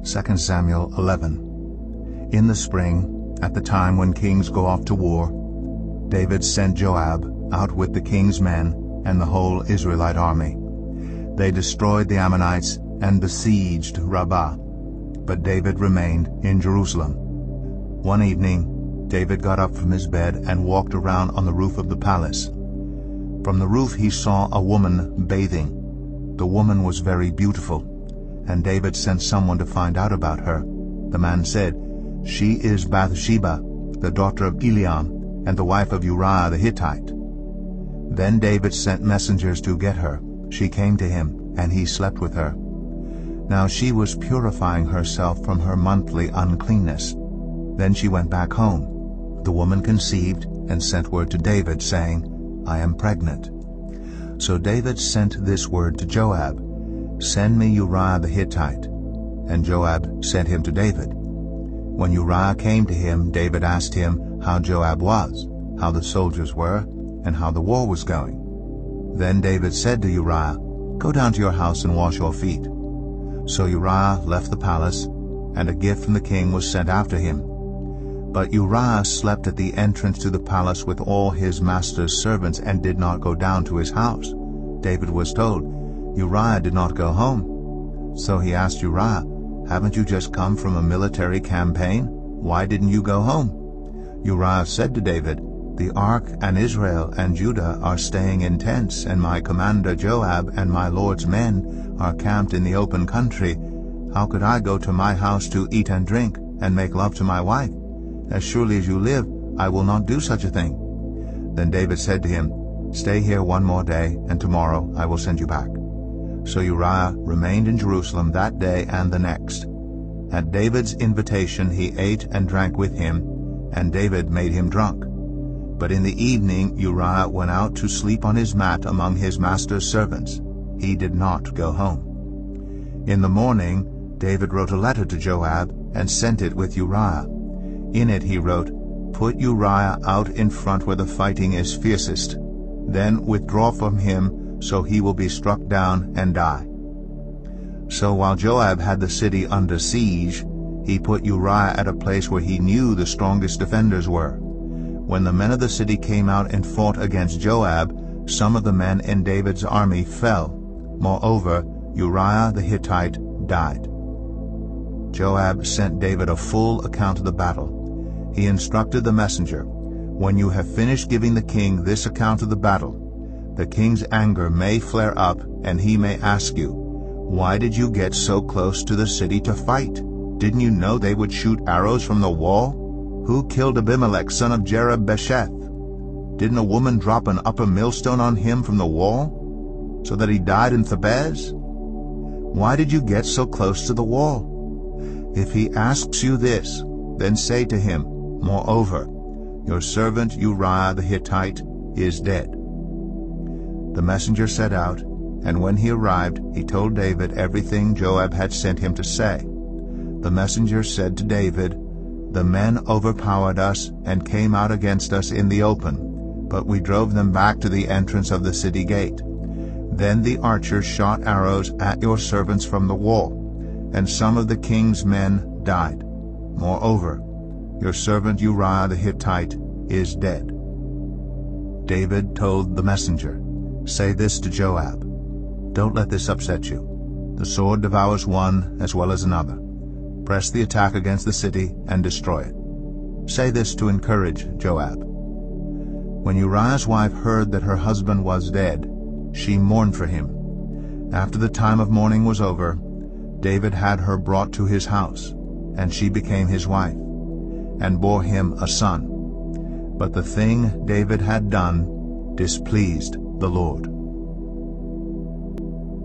2 Samuel 11. In the spring, at the time when kings go off to war, David sent Joab out with the king's men and the whole Israelite army. They destroyed the Ammonites and besieged Rabbah, but David remained in Jerusalem. One evening, David got up from his bed and walked around on the roof of the palace. From the roof he saw a woman bathing. The woman was very beautiful, and David sent someone to find out about her. The man said, "She is Bathsheba, the daughter of Eliam, and the wife of Uriah the Hittite." Then David sent messengers to get her. She came to him, and he slept with her. Now she was purifying herself from her monthly uncleanness. Then she went back home. The woman conceived and sent word to David, saying, "I am pregnant." So David sent this word to Joab, "Send me Uriah the Hittite." And Joab sent him to David. When Uriah came to him, David asked him how Joab was, how the soldiers were, and how the war was going. Then David said to Uriah, "Go down to your house and wash your feet." So Uriah left the palace, and a gift from the king was sent after him. But Uriah slept at the entrance to the palace with all his master's servants and did not go down to his house. David was told, "Uriah did not go home." So he asked Uriah, "Haven't you just come from a military campaign? Why didn't you go home?" Uriah said to David, "The ark and Israel and Judah are staying in tents, and my commander Joab and my lord's men are camped in the open country. How could I go to my house to eat and drink and make love to my wife? As surely as you live, I will not do such a thing." Then David said to him, "Stay here one more day, and tomorrow I will send you back." So Uriah remained in Jerusalem that day and the next. At David's invitation he ate and drank with him, and David made him drunk. But in the evening Uriah went out to sleep on his mat among his master's servants. He did not go home. In the morning David wrote a letter to Joab and sent it with Uriah. In it he wrote, "Put Uriah out in front where the fighting is fiercest. Then withdraw from him, so he will be struck down and die." So while Joab had the city under siege, he put Uriah at a place where he knew the strongest defenders were. When the men of the city came out and fought against Joab, some of the men in David's army fell. Moreover, Uriah the Hittite died. Joab sent David a full account of the battle. He instructed the messenger, "When you have finished giving the king this account of the battle, the king's anger may flare up, and he may ask you, 'Why did you get so close to the city to fight? Didn't you know they would shoot arrows from the wall? Who killed Abimelech son of Jerub-Besheth? Didn't a woman drop an upper millstone on him from the wall, so that he died in Thebez? Why did you get so close to the wall?' If he asks you this, then say to him, 'Moreover, your servant Uriah the Hittite is dead.'" The messenger set out, and when he arrived, he told David everything Joab had sent him to say. The messenger said to David, "The men overpowered us and came out against us in the open, but we drove them back to the entrance of the city gate. Then the archers shot arrows at your servants from the wall, and some of the king's men died. Moreover, your servant Uriah the Hittite is dead." David told the messenger, "Say this to Joab, 'Don't let this upset you. The sword devours one as well as another. Press the attack against the city and destroy it.' Say this to encourage Joab." When Uriah's wife heard that her husband was dead, she mourned for him. After the time of mourning was over, David had her brought to his house, and she became his wife, and bore him a son. But the thing David had done displeased the Lord.